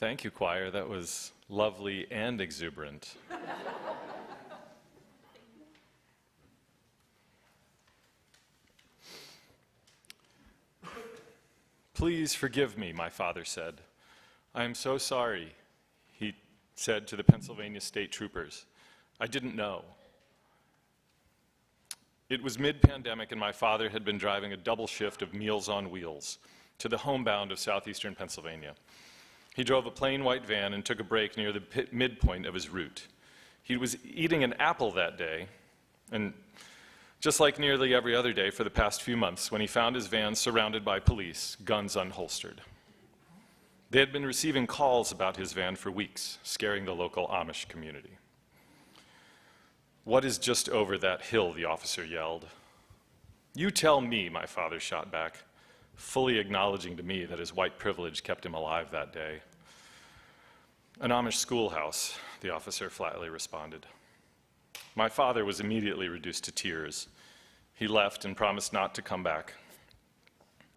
Thank you, choir. That was lovely and exuberant. Please forgive me, my father said. I am so sorry, he said to the Pennsylvania state troopers. I didn't know. It was mid-pandemic and my father had been driving a double shift of Meals on Wheels to the homebound of southeastern Pennsylvania. He drove a plain white van and took a break near the midpoint of his route. He was eating an apple that day, and just like nearly every other day for the past few months, when he found his van surrounded by police, guns unholstered. They had been receiving calls about his van for weeks, scaring the local Amish community. What is just over that hill, the officer yelled. You tell me, my father shot back, fully acknowledging to me that his white privilege kept him alive that day. An Amish schoolhouse, the officer flatly responded. My father was immediately reduced to tears. He left and promised not to come back.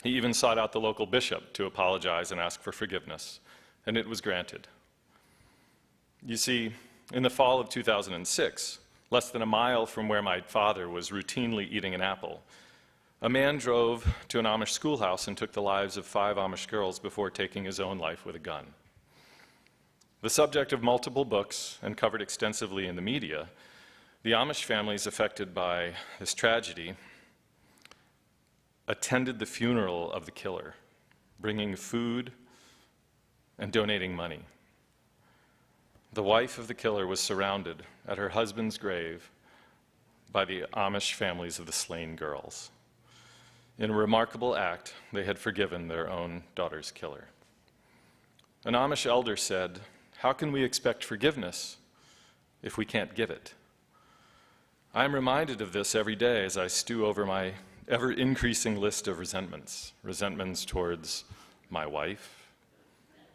He even sought out the local bishop to apologize and ask for forgiveness, and it was granted. You see, in the fall of 2006, less than a mile from where my father was routinely eating an apple, a man drove to an Amish schoolhouse and took the lives of 5 Amish girls before taking his own life with a gun. The subject of multiple books and covered extensively in the media, the Amish families affected by this tragedy attended the funeral of the killer, bringing food and donating money. The wife of the killer was surrounded at her husband's grave by the Amish families of the slain girls. In a remarkable act, they had forgiven their own daughter's killer. An Amish elder said, "How can we expect forgiveness if we can't give it?" I am reminded of this every day as I stew over my ever-increasing list of resentments. Resentments towards my wife,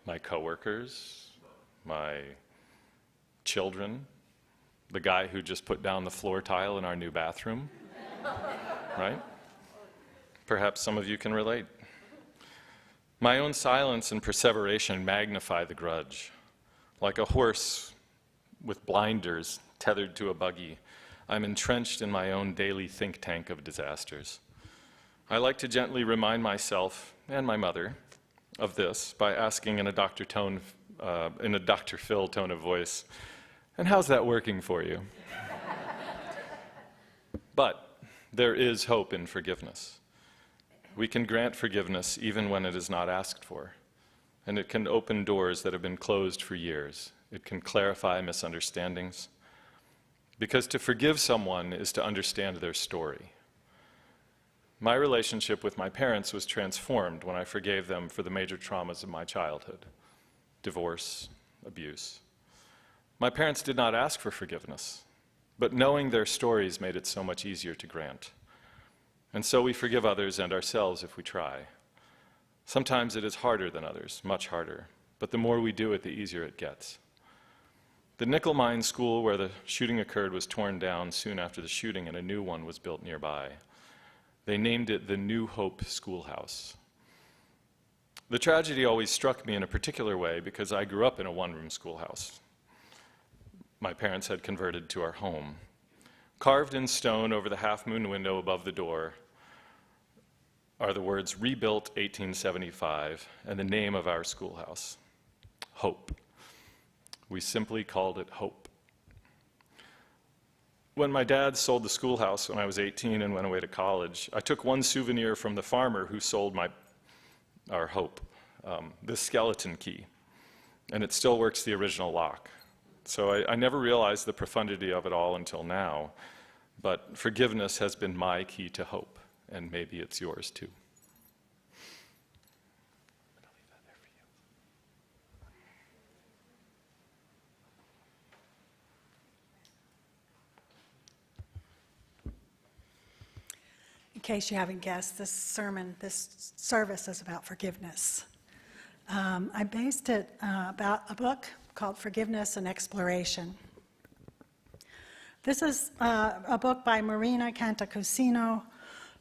my coworkers, my children, the guy who just put down the floor tile in our new bathroom, right? Perhaps some of you can relate. My own silence and perseveration magnify the grudge. Like a horse with blinders tethered to a buggy, I'm entrenched in my own daily think tank of disasters. I like to gently remind myself and my mother of this by asking in a Dr. Phil tone of voice, "And how's that working for you?" But there is hope in forgiveness. We can grant forgiveness even when it is not asked for, and it can open doors that have been closed for years. It can clarify misunderstandings, because to forgive someone is to understand their story. My relationship with my parents was transformed when I forgave them for the major traumas of my childhood: divorce, abuse. My parents did not ask for forgiveness, but knowing their stories made it so much easier to grant. And so we forgive others and ourselves if we try. Sometimes it is harder than others, much harder, but the more we do it, the easier it gets. The nickel mine school where the shooting occurred was torn down soon after the shooting, and a new one was built nearby. They named it the New Hope Schoolhouse. The tragedy always struck me in a particular way because I grew up in a one-room schoolhouse. My parents had converted to our home. Carved in stone over the half-moon window above the door are the words "Rebuilt 1875" and the name of our schoolhouse, Hope. We simply called it Hope. When my dad sold the schoolhouse when I was 18 and went away to college, I took one souvenir from the farmer who sold our Hope, this skeleton key, and it still works the original lock. So I never realized the profundity of it all until now, but forgiveness has been my key to hope, and maybe it's yours too. I'm going to leave that there for you. In case you haven't guessed, this service is about forgiveness. I based it about a book called Forgiveness and Exploration. This is a book by Marina Cantacuzino,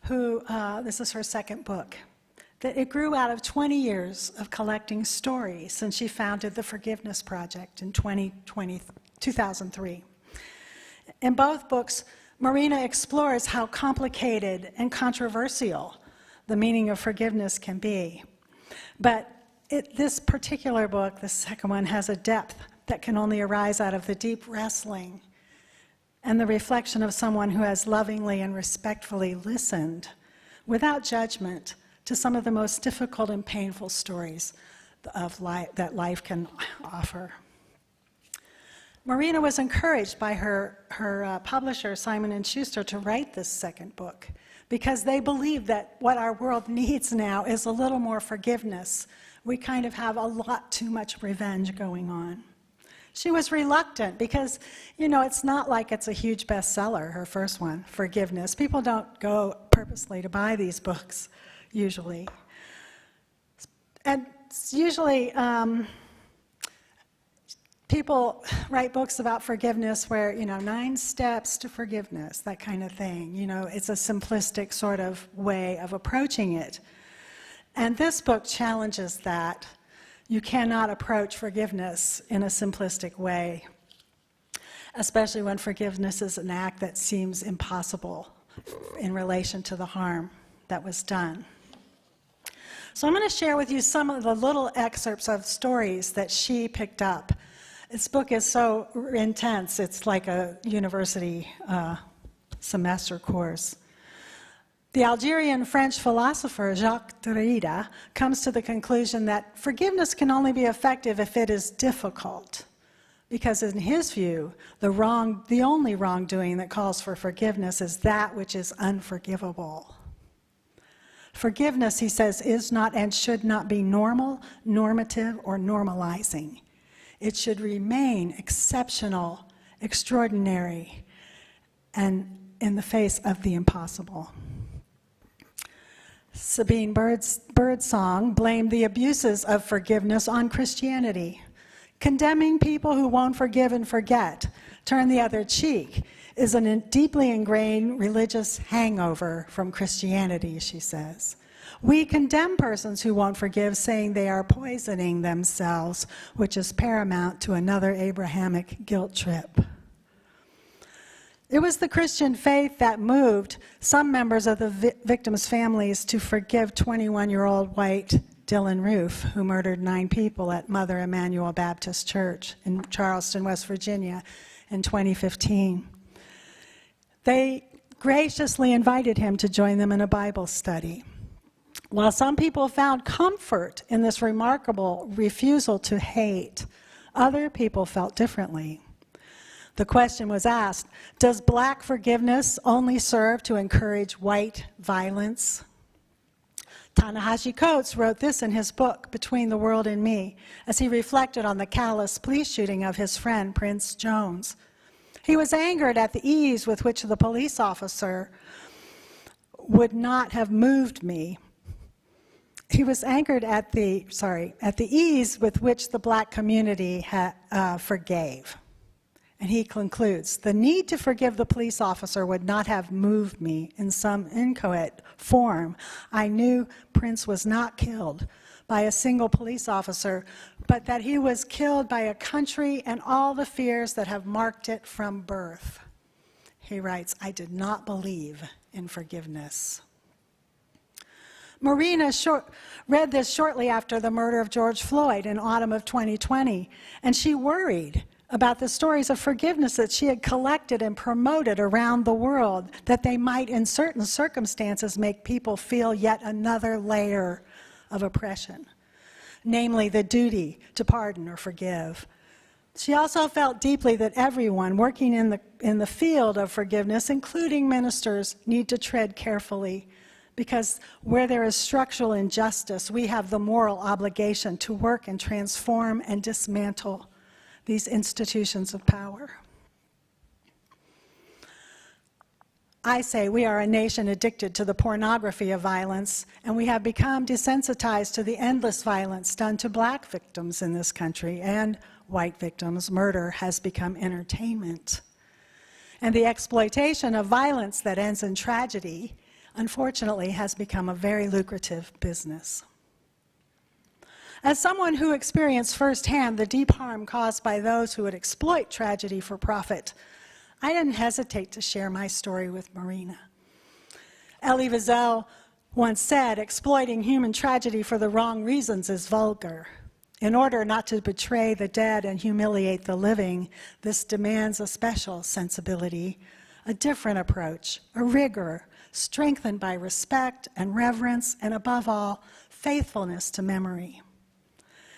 who, this is her second book. that it grew out of 20 years of collecting stories since she founded the Forgiveness Project in 2003. In both books, Marina explores how complicated and controversial the meaning of forgiveness can be. But this particular book, the second one, has a depth that can only arise out of the deep wrestling and the reflection of someone who has lovingly and respectfully listened, without judgment, to some of the most difficult and painful stories of life that life can offer. Marina was encouraged by her publisher, Simon & Schuster, to write this second book because they believe that what our world needs now is a little more forgiveness. We kind of have a lot too much revenge going on. She was reluctant because, it's not like it's a huge bestseller, her first one, Forgiveness. People don't go purposely to buy these books, usually. And usually, people write books about forgiveness where, 9 steps to forgiveness, that kind of thing. It's a simplistic sort of way of approaching it. And this book challenges that. You cannot approach forgiveness in a simplistic way, especially when forgiveness is an act that seems impossible in relation to the harm that was done. So I'm going to share with you some of the little excerpts of stories that she picked up. This book is so intense, it's like a university semester course. The Algerian-French philosopher Jacques Derrida comes to the conclusion that forgiveness can only be effective if it is difficult, because in his view, the only wrongdoing that calls for forgiveness is that which is unforgivable. Forgiveness, he says, is not and should not be normal, normative, or normalizing. It should remain exceptional, extraordinary, and in the face of the impossible. Sabine Birdsong blamed the abuses of forgiveness on Christianity. Condemning people who won't forgive and forget, turn the other cheek, is a deeply ingrained religious hangover from Christianity, she says. We condemn persons who won't forgive, saying they are poisoning themselves, which is paramount to another Abrahamic guilt trip. It was the Christian faith that moved some members of the victims' families to forgive 21-year-old white Dylan Roof, who murdered 9 people at Mother Emanuel Baptist Church in Charleston, West Virginia in 2015. They graciously invited him to join them in a Bible study. While some people found comfort in this remarkable refusal to hate, other people felt differently. The question was asked, does black forgiveness only serve to encourage white violence? Ta-Nehisi Coates wrote this in his book, Between the World and Me, as he reflected on the callous police shooting of his friend, Prince Jones. He was angered at the ease with which the police officer would not have moved me. He was angered at the ease with which the black community forgave. And he concludes, the need to forgive the police officer would not have moved me in some inchoate form. I knew Prince was not killed by a single police officer, but that he was killed by a country and all the fears that have marked it from birth. He writes, I did not believe in forgiveness. Marina read this shortly after the murder of George Floyd in autumn of 2020, and she worried about the stories of forgiveness that she had collected and promoted around the world, that they might, in certain circumstances, make people feel yet another layer of oppression, namely the duty to pardon or forgive. She also felt deeply that everyone working in the field of forgiveness, including ministers, need to tread carefully, because where there is structural injustice, we have the moral obligation to work and transform and dismantle these institutions of power. I say we are a nation addicted to the pornography of violence, and we have become desensitized to the endless violence done to black victims in this country and white victims. Murder has become entertainment. And the exploitation of violence that ends in tragedy, unfortunately, has become a very lucrative business. As someone who experienced firsthand the deep harm caused by those who would exploit tragedy for profit, I didn't hesitate to share my story with Marina. Elie Wiesel once said, "Exploiting human tragedy for the wrong reasons is vulgar. In order not to betray the dead and humiliate the living, this demands a special sensibility, a different approach, a rigor strengthened by respect and reverence, and above all, faithfulness to memory.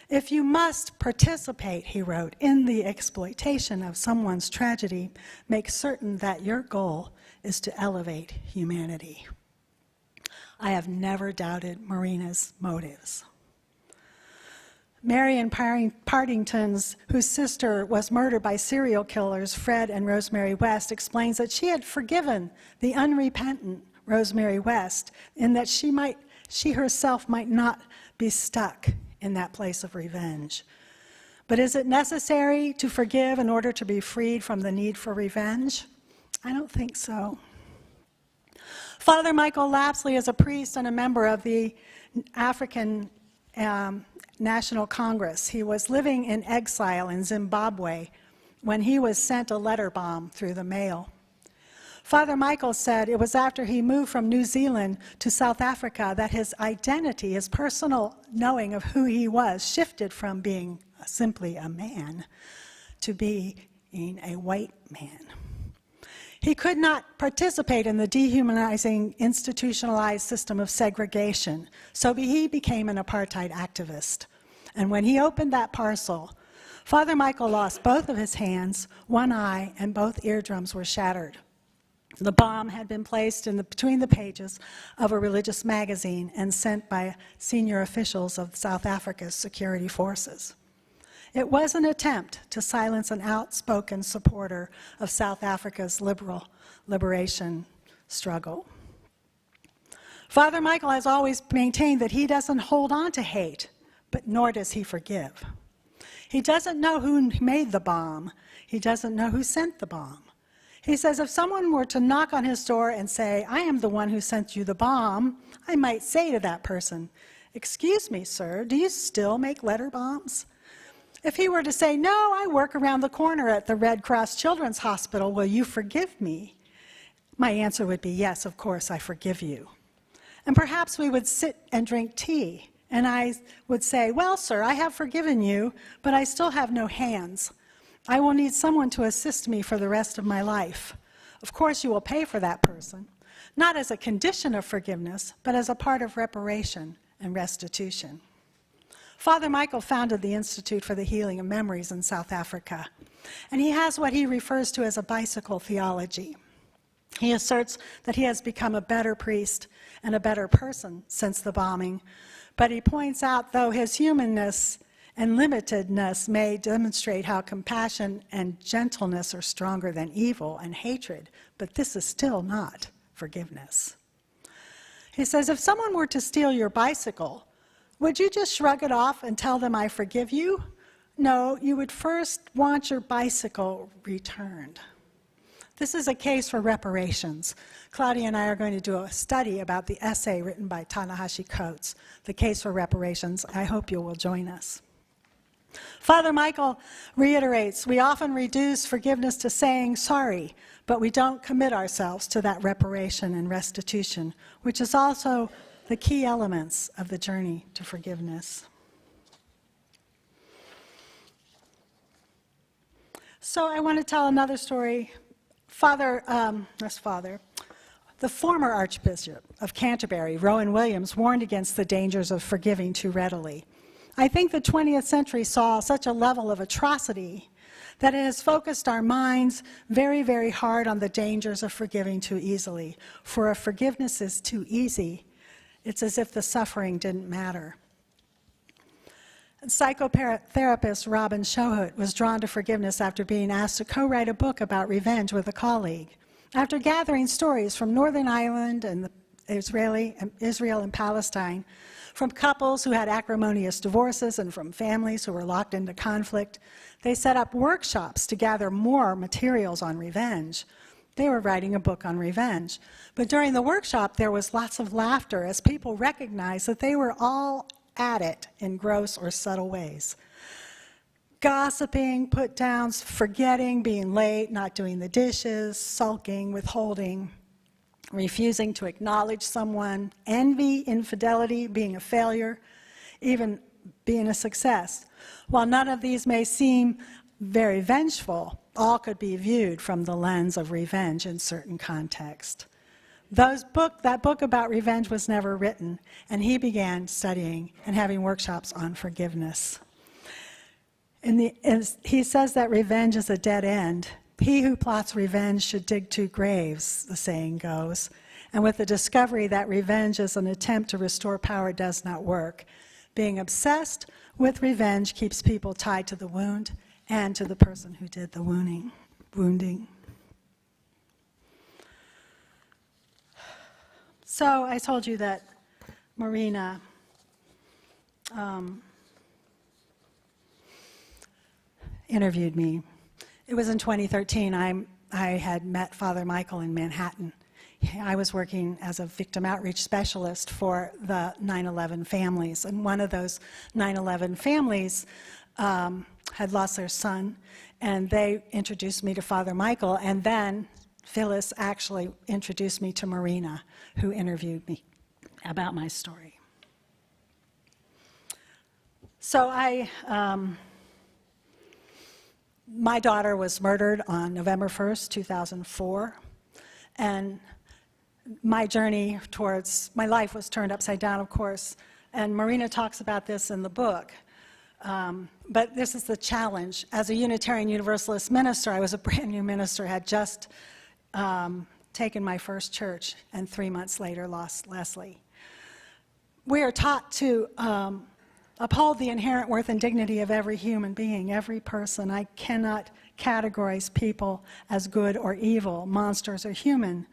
If you must participate," he wrote, "in the exploitation of someone's tragedy, make certain that your goal is to elevate humanity." I have never doubted Marina's motives. Marion Partington's, whose sister was murdered by serial killers Fred and Rosemary West, explains that she had forgiven the unrepentant Rosemary West in that she herself might not be stuck in that place of revenge. But is it necessary to forgive in order to be freed from the need for revenge? I don't think so. Father Michael Lapsley is a priest and a member of the African National Congress. He was living in exile in Zimbabwe when he was sent a letter bomb through the mail. Father Michael said it was after he moved from New Zealand to South Africa that his identity, his personal knowing of who he was, shifted from being simply a man to being a white man. He could not participate in the dehumanizing, institutionalized system of segregation, so he became an apartheid activist. And when he opened that parcel, Father Michael lost both of his hands, one eye, and both eardrums were shattered. The bomb had been placed between the pages of a religious magazine and sent by senior officials of South Africa's security forces. It was an attempt to silence an outspoken supporter of South Africa's liberation struggle. Father Michael has always maintained that he doesn't hold on to hate, but nor does he forgive. He doesn't know who made the bomb. He doesn't know who sent the bomb. He says if someone were to knock on his door and say, "I am the one who sent you the bomb," I might say to that person, "Excuse me, sir, do you still make letter bombs?" If he were to say, "No, I work around the corner at the Red Cross Children's Hospital, will you forgive me?" my answer would be, "Yes, of course, I forgive you." And perhaps we would sit and drink tea, and I would say, "Well, sir, I have forgiven you, but I still have no hands. I will need someone to assist me for the rest of my life. Of course, you will pay for that person, not as a condition of forgiveness, but as a part of reparation and restitution." Father Michael founded the Institute for the Healing of Memories in South Africa, and he has what he refers to as a bicycle theology. He asserts that he has become a better priest and a better person since the bombing, but he points out, though his humanness and limitedness may demonstrate how compassion and gentleness are stronger than evil and hatred, but this is still not forgiveness. He says, if someone were to steal your bicycle, would you just shrug it off and tell them, "I forgive you"? No, you would first want your bicycle returned. This is a case for reparations. Claudia and I are going to do a study about the essay written by Tanahashi Coates, The Case for Reparations. I hope you will join us. Father Michael reiterates, we often reduce forgiveness to saying sorry, but we don't commit ourselves to that reparation and restitution, which is also the key elements of the journey to forgiveness. So I want to tell another story. The former Archbishop of Canterbury, Rowan Williams, warned against the dangers of forgiving too readily. I think the 20th century saw such a level of atrocity that it has focused our minds very, very hard on the dangers of forgiving too easily. For if forgiveness is too easy, it's as if the suffering didn't matter. Psychotherapist Robin Shohut was drawn to forgiveness after being asked to co-write a book about revenge with a colleague. After gathering stories from Northern Ireland and Israel and Palestine, from couples who had acrimonious divorces and from families who were locked into conflict, they set up workshops to gather more materials on revenge. They were writing a book on revenge. But during the workshop, there was lots of laughter as people recognized that they were all at it in gross or subtle ways. Gossiping, put-downs, forgetting, being late, not doing the dishes, sulking, withholding, refusing to acknowledge someone, envy, infidelity, being a failure, even being a success. While none of these may seem very vengeful, all could be viewed from the lens of revenge in certain contexts. That book about revenge was never written, and he began studying and having workshops on forgiveness. He says that revenge is a dead end. He who plots revenge should dig 2 graves, the saying goes. And with the discovery that revenge is an attempt to restore power does not work. Being obsessed with revenge keeps people tied to the wound and to the person who did the wounding. So I told you that Marina interviewed me. It was in 2013. I had met Father Michael in Manhattan. I was working as a victim outreach specialist for the 9/11 families, and one of those 9/11 families had lost their son, and they introduced me to Father Michael, and then Phyllis actually introduced me to Marina, who interviewed me about my story. So my daughter was murdered on November 1st, 2004, and my journey towards my life was turned upside down, of course, and Marina talks about this in the book. But this is the challenge. As a Unitarian Universalist minister, I was a brand new minister, had just taken my first church, and 3 months later lost Leslie. We are taught to uphold the inherent worth and dignity of every human being, every person. I cannot categorize people as good or evil, monsters or human.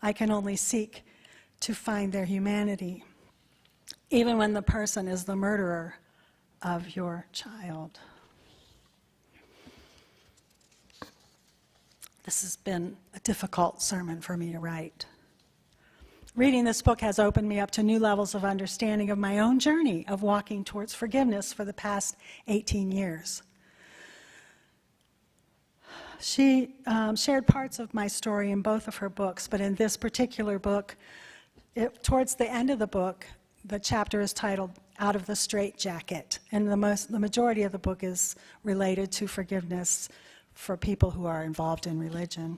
I can only seek to find their humanity, even when the person is the murderer of your child. This has been a difficult sermon for me to write. Reading this book has opened me up to new levels of understanding of my own journey of walking towards forgiveness for the past 18 years. She shared parts of my story in both of her books, but in this particular book, towards the end of the book, the chapter is titled Out of the Straitjacket, and the majority of the book is related to forgiveness for people who are involved in religion.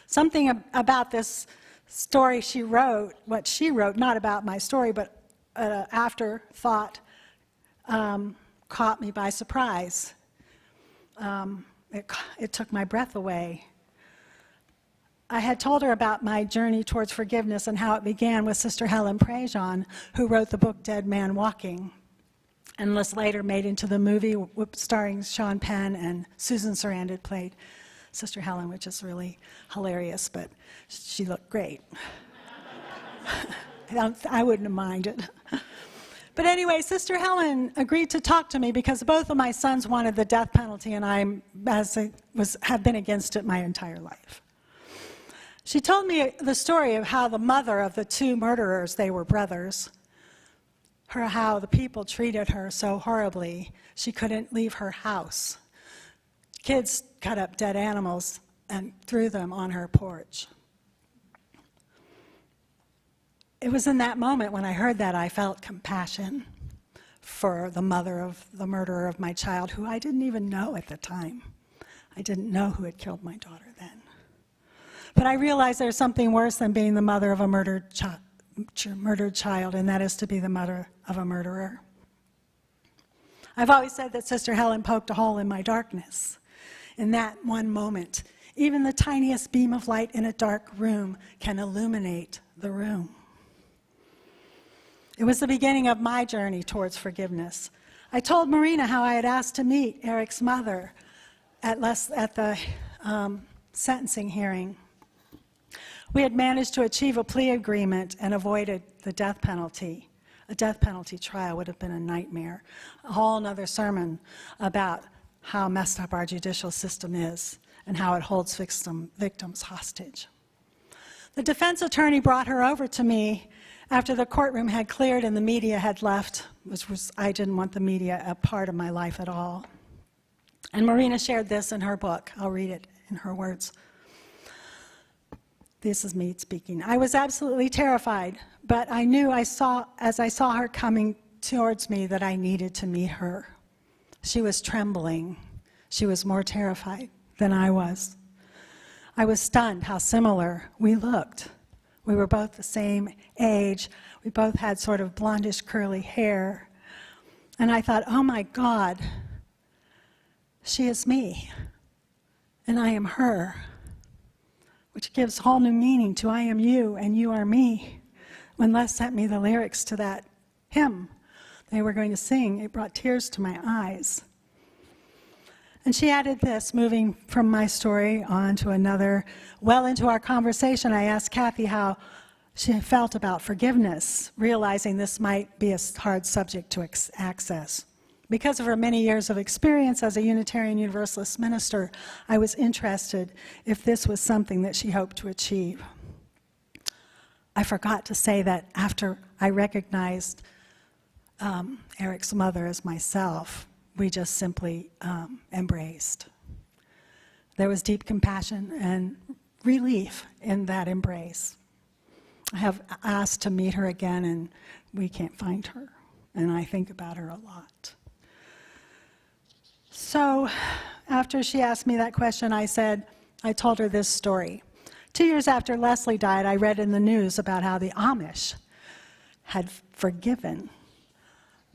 Something about this story she wrote, what she wrote, not about my story, but afterthought, caught me by surprise. It took my breath away. I had told her about my journey towards forgiveness and how it began with Sister Helen Prejean, who wrote the book Dead Man Walking, and was later made into the movie starring Sean Penn, and Susan Sarandon played Sister Helen, which is really hilarious, but she looked great. I wouldn't have minded. But anyway, Sister Helen agreed to talk to me because both of my sons wanted the death penalty, and have been against it my entire life. She told me the story of how the mother of the 2 murderers, they were brothers, how the people treated her so horribly, she couldn't leave her house. Kids cut up dead animals and threw them on her porch. It was in that moment when I heard that I felt compassion for the mother of the murderer of my child, who I didn't even know at the time. I didn't know who had killed my daughter then. But I realized there's something worse than being the mother of a murdered child, and that is to be the mother of a murderer. I've always said that Sister Helen poked a hole in my darkness. In that one moment, even the tiniest beam of light in a dark room can illuminate the room. It was the beginning of my journey towards forgiveness. I told Marina how I had asked to meet Eric's mother at the sentencing hearing. We had managed to achieve a plea agreement and avoided the death penalty. A death penalty trial would have been a nightmare. A whole other sermon about how messed up our judicial system is and how it holds victims hostage. The defense attorney brought her over to me after the courtroom had cleared and the media had left, I didn't want the media a part of my life at all. And Marina shared this in her book. I'll read it in her words. This is me speaking. I was absolutely terrified, but I knew as I saw her coming towards me that I needed to meet her. She was trembling. She was more terrified than I was. I was stunned how similar we looked. We were both the same age. We both had sort of blondish curly hair. And I thought, oh my God, she is me, and I am her, which gives whole new meaning to I am you and you are me. When Les sent me the lyrics to that hymn they were going to sing, it brought tears to my eyes. And she added this, moving from my story on to another. Well into our conversation, I asked Kathy how she felt about forgiveness, realizing this might be a hard subject to access. Because of her many years of experience as a Unitarian Universalist minister, I was interested if this was something that she hoped to achieve. I forgot to say that after I recognized Eric's mother as myself, we just simply embraced. There was deep compassion and relief in that embrace. I have asked to meet her again, and we can't find her, and I think about her a lot. So after she asked me that question, I told her this story. 2 years after Leslie died, I read in the news about how the Amish had forgiven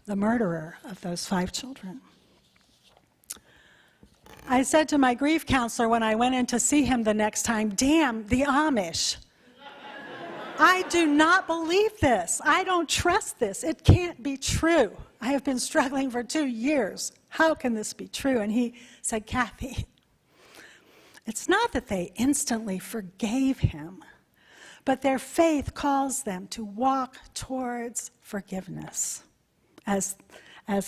the murderer of those 5 children. I said to my grief counselor when I went in to see him the next time, damn, the Amish. I do not believe this. I don't trust this. It can't be true. I have been struggling for 2 years. How can this be true? And he said, Kathy, it's not that they instantly forgave him, but their faith calls them to walk towards forgiveness. As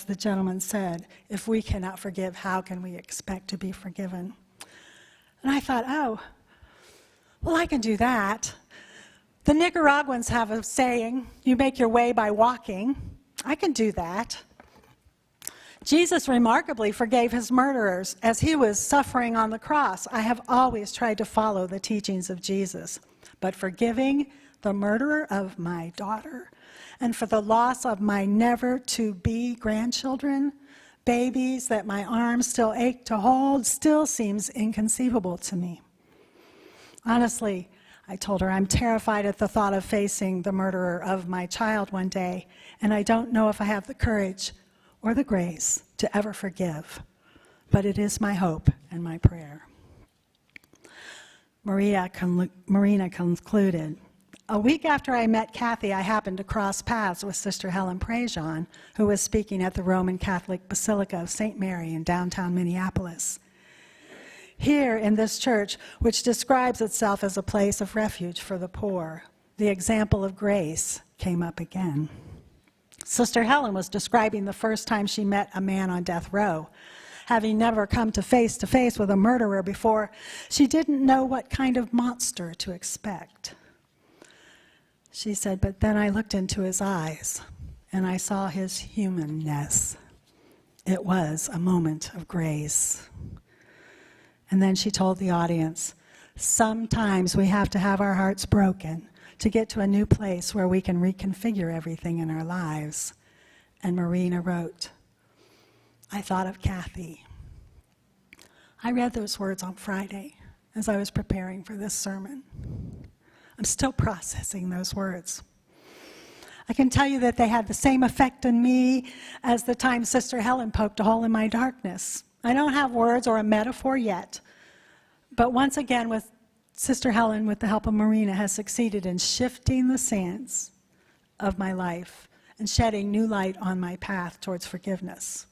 the gentleman said, if we cannot forgive, how can we expect to be forgiven? And I thought, oh, well, I can do that. The Nicaraguans have a saying, you make your way by walking. I can do that. Jesus remarkably forgave his murderers as he was suffering on the cross. I have always tried to follow the teachings of Jesus, but forgiving the murderer of my daughter and for the loss of my never-to-be grandchildren, babies that my arms still ache to hold, still seems inconceivable to me. Honestly, I told her, I'm terrified at the thought of facing the murderer of my child one day, and I don't know if I have the courage or the grace to ever forgive, but it is my hope and my prayer. Marina concluded, a week after I met Kathy, I happened to cross paths with Sister Helen Prejean, who was speaking at the Roman Catholic Basilica of St. Mary in downtown Minneapolis. Here in this church, which describes itself as a place of refuge for the poor, the example of grace came up again. Sister Helen was describing the first time she met a man on death row. Having never come to face with a murderer before, she didn't know what kind of monster to expect. She said, but then I looked into his eyes, and I saw his humanness. It was a moment of grace. And then she told the audience, sometimes we have to have our hearts broken to get to a new place where we can reconfigure everything in our lives. And Marina wrote, I thought of Kathy. I read those words on Friday as I was preparing for this sermon. I'm still processing those words. I can tell you that they had the same effect on me as the time Sister Helen poked a hole in my darkness. I don't have words or a metaphor yet, but once again, with Sister Helen, with the help of Marina, has succeeded in shifting the sands of my life and shedding new light on my path towards forgiveness.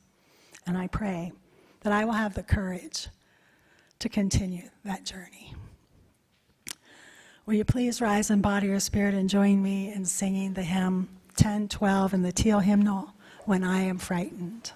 And I pray that I will have the courage to continue that journey. Will you please rise in body or spirit and join me in singing the hymn 1012 in the Teal hymnal, When I Am Frightened.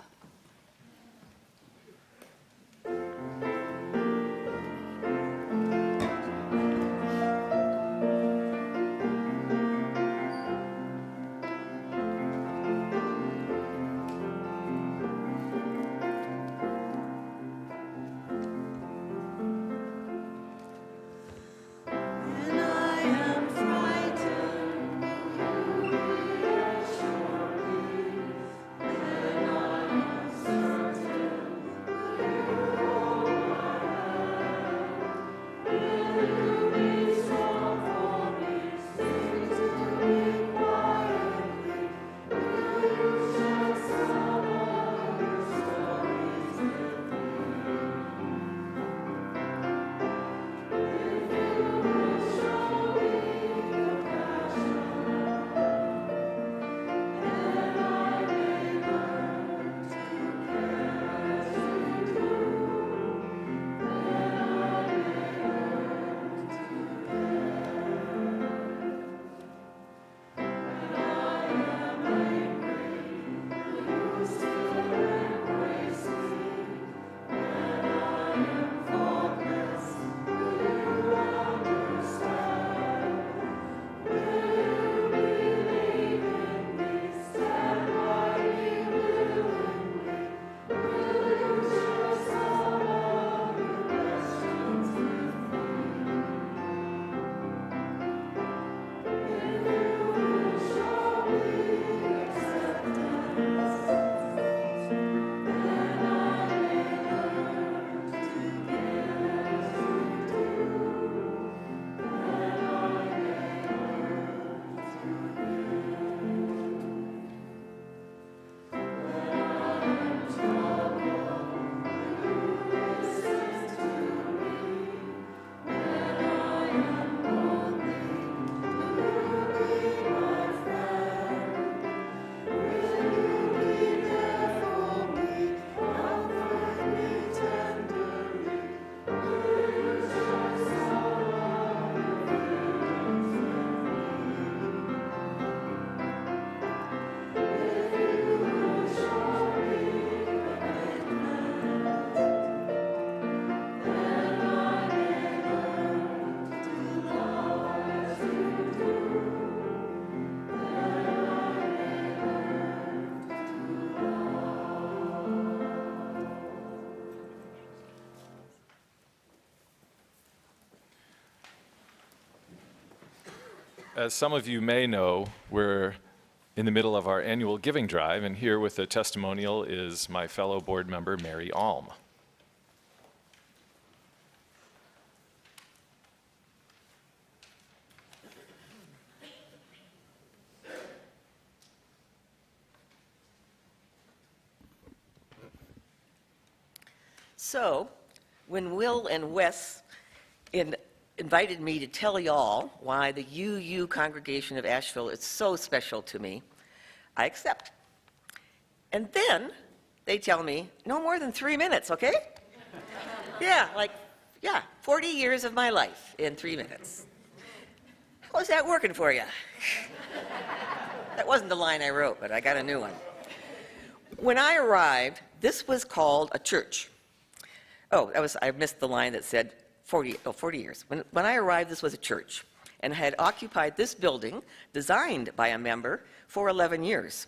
as some of you may know, we're in the middle of our annual giving drive, and here with a testimonial is my fellow board member, Mary Alm. So, when Will and Wes invited me to tell y'all why the UU congregation of Asheville is so special to me, I accept. And then they tell me, no more than 3 minutes, okay? Yeah, 40 years of my life in 3 minutes. How's that working for you? That wasn't the line I wrote, but I got a new one. When I arrived, this was called a church. I missed the line that said 40 years. When I arrived, this was a church and had occupied this building, designed by a member, for 11 years.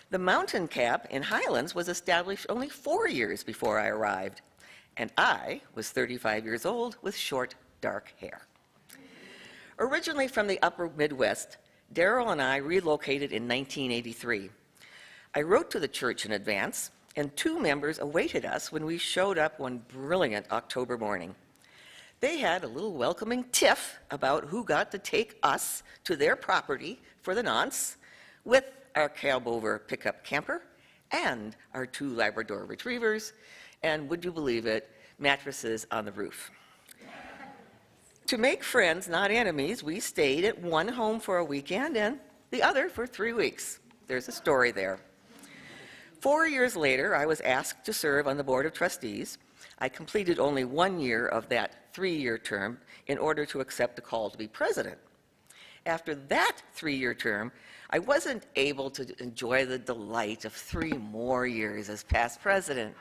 The Mountain Cap in Highlands was established only 4 years before I arrived, and I was 35 years old with short, dark hair. Originally from the upper Midwest, Daryl and I relocated in 1983. I wrote to the church in advance, and 2 members awaited us when we showed up one brilliant October morning. They had a little welcoming tiff about who got to take us to their property for the nonce with our cab-over pickup camper and our 2 Labrador retrievers, and would you believe it, mattresses on the roof. To make friends, not enemies, we stayed at one home for a weekend and the other for 3 weeks. There's a story there. 4 years later, I was asked to serve on the Board of Trustees. I completed only 1 year of that 3-year term in order to accept the call to be president. After that 3-year term, I wasn't able to enjoy the delight of 3 more years as past president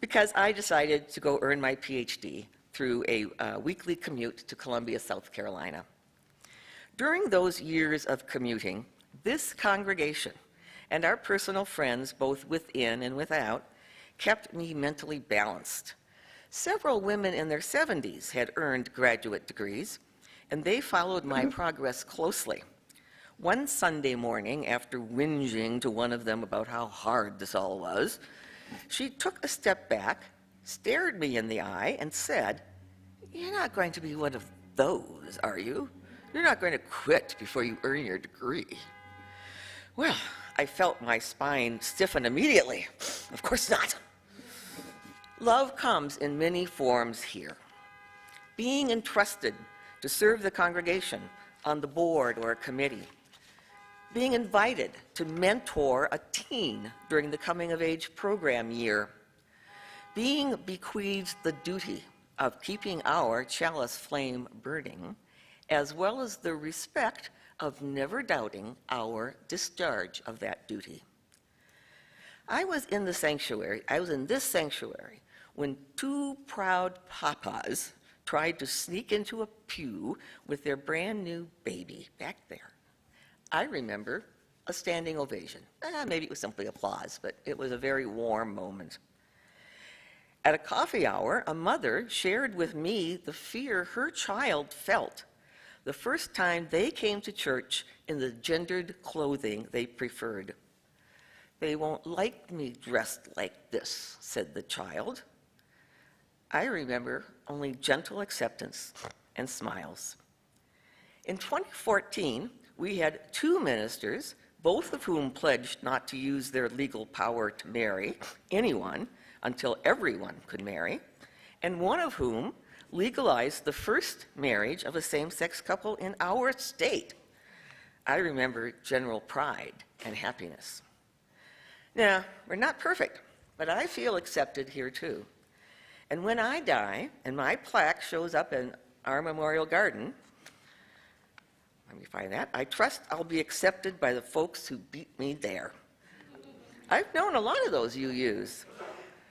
because I decided to go earn my PhD through a weekly commute to Columbia, South Carolina. During those years of commuting, this congregation and our personal friends, both within and without, kept me mentally balanced. Several women in their 70s had earned graduate degrees, and they followed my progress closely. One Sunday morning, after whinging to one of them about how hard this all was, she took a step back, stared me in the eye, and said, "You're not going to be one of those, are you? You're not going to quit before you earn your degree." Well, I felt my spine stiffen immediately. Of course not. Love comes in many forms here. Being entrusted to serve the congregation on the board or a committee. Being invited to mentor a teen during the coming-of-age program year. Being bequeathed the duty of keeping our chalice flame burning, as well as the respect of never doubting our discharge of that duty. I was in this sanctuary when 2 proud papas tried to sneak into a pew with their brand new baby back there. I remember a standing ovation. Maybe it was simply applause, but it was a very warm moment. At a coffee hour, a mother shared with me the fear her child felt the first time they came to church in the gendered clothing they preferred. "They won't like me dressed like this," said the child. I remember only gentle acceptance and smiles. In 2014, we had 2 ministers, both of whom pledged not to use their legal power to marry anyone until everyone could marry, and one of whom legalized the first marriage of a same-sex couple in our state. I remember general pride and happiness. Now, we're not perfect, but I feel accepted here too. And when I die and my plaque shows up in our memorial garden, let me find that, I trust I'll be accepted by the folks who beat me there. I've known a lot of those UUs.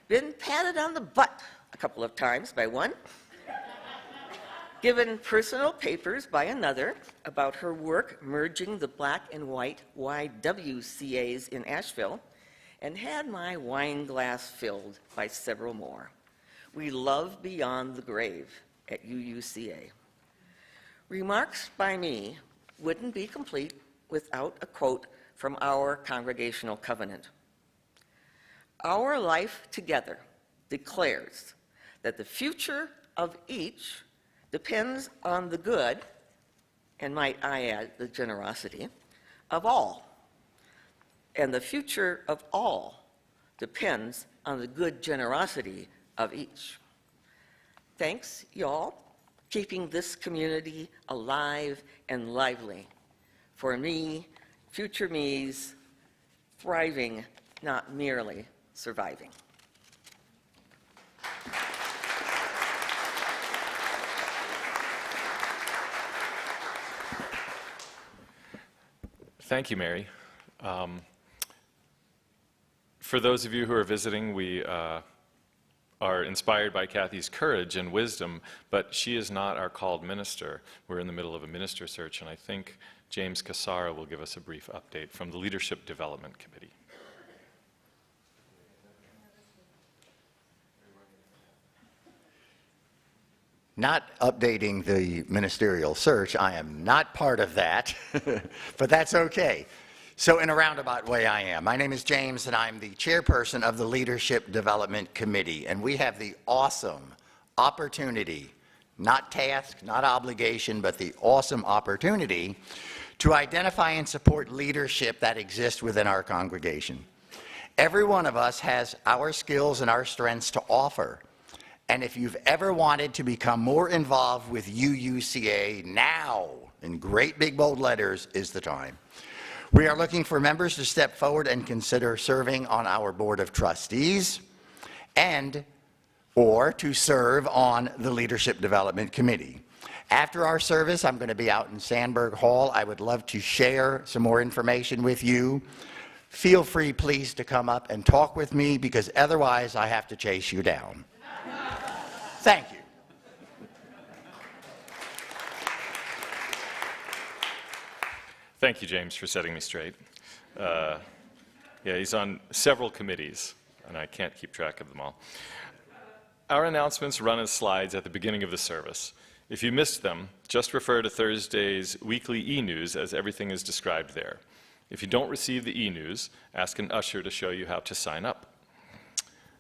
Been patted on the butt a couple of times by one, given personal papers by another about her work merging the black and white YWCAs in Asheville, and had my wine glass filled by several more. We love beyond the grave at UUCA. Remarks by me wouldn't be complete without a quote from our congregational covenant. Our life together declares that the future of each depends on the good, and might I add, the generosity, of all. And the future of all depends on the good generosity of each. Thanks, y'all, keeping this community alive and lively. For me, future me's thriving, not merely surviving. Thank you, Mary. For those of you who are visiting, we are inspired by Kathy's courage and wisdom, but she is not our called minister. We're in the middle of a minister search, and I think James Cassara will give us a brief update from the Leadership Development Committee. Not updating the ministerial search. I am not part of that, but that's okay. So in a roundabout way, I am. My name is James, and I'm the chairperson of the Leadership Development Committee, and we have the awesome opportunity, not task, not obligation, but the awesome opportunity to identify and support leadership that exists within our congregation. Every one of us has our skills and our strengths to offer. And if you've ever wanted to become more involved with UUCA, now, in great big bold letters, is the time. We are looking for members to step forward and consider serving on our Board of Trustees or to serve on the Leadership Development Committee. After our service, I'm going to be out in Sandberg Hall. I would love to share some more information with you. Feel free, please, to come up and talk with me, because otherwise I have to chase you down. Thank you. Thank you, James, for setting me straight. Yeah, he's on several committees, and I can't keep track of them all. Our announcements run as slides at the beginning of the service. If you missed them, just refer to Thursday's weekly e-news, as everything is described there. If you don't receive the e-news, ask an usher to show you how to sign up.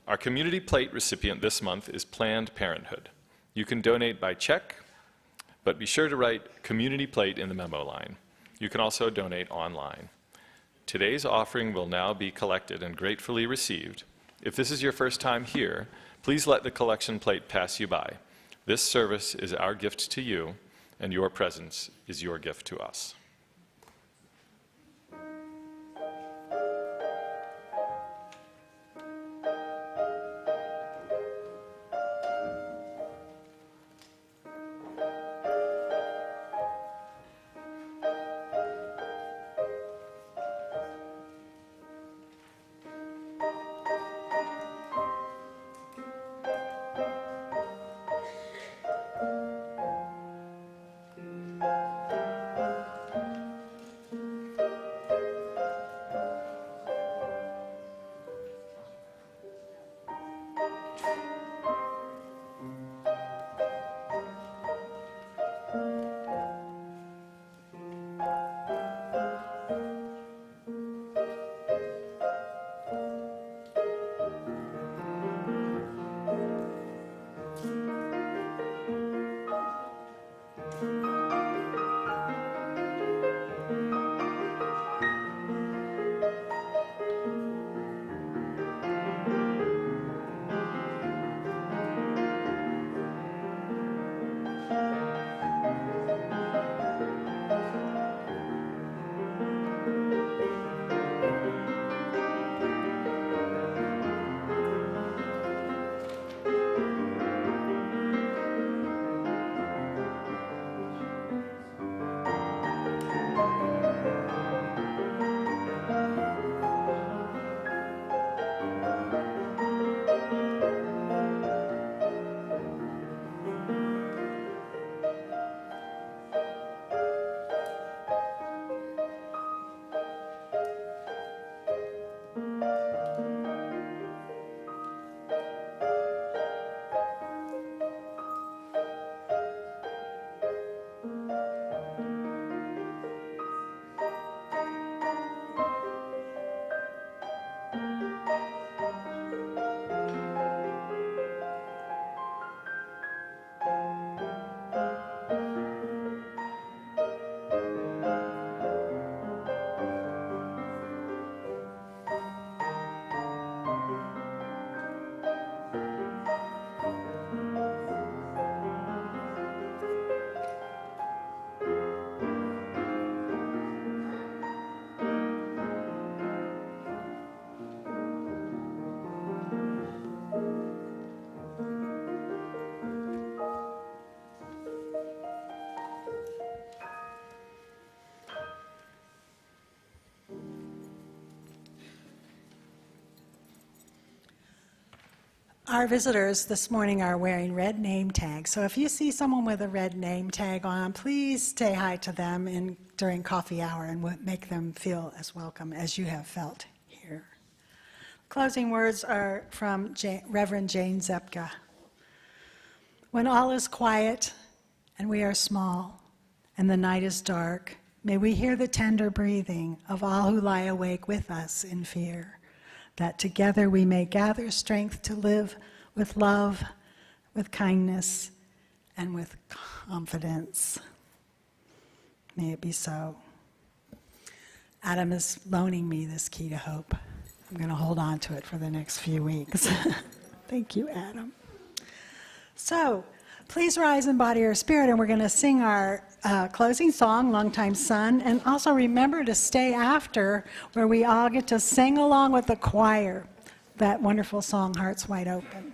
Our community plate recipient this month is Planned Parenthood. You can donate by check, but be sure to write community plate in the memo line. You can also donate online. Today's offering will now be collected and gratefully received. If this is your first time here, please let the collection plate pass you by. This service is our gift to you, and your presence is your gift to us. Our visitors this morning are wearing red name tags, so if you see someone with a red name tag on, please say hi to them during coffee hour and make them feel as welcome as you have felt here. Closing words are from Reverend Jane Zepka. When all is quiet and we are small and the night is dark, may we hear the tender breathing of all who lie awake with us in fear, that together we may gather strength to live with love, with kindness, and with confidence. May it be so. Adam is loaning me this key to hope. I'm going to hold on to it for the next few weeks. Thank you, Adam. So, please rise in body or spirit, and we're going to sing our closing song, Longtime Son, and also remember to stay after, where we all get to sing along with the choir that wonderful song, Hearts Wide Open.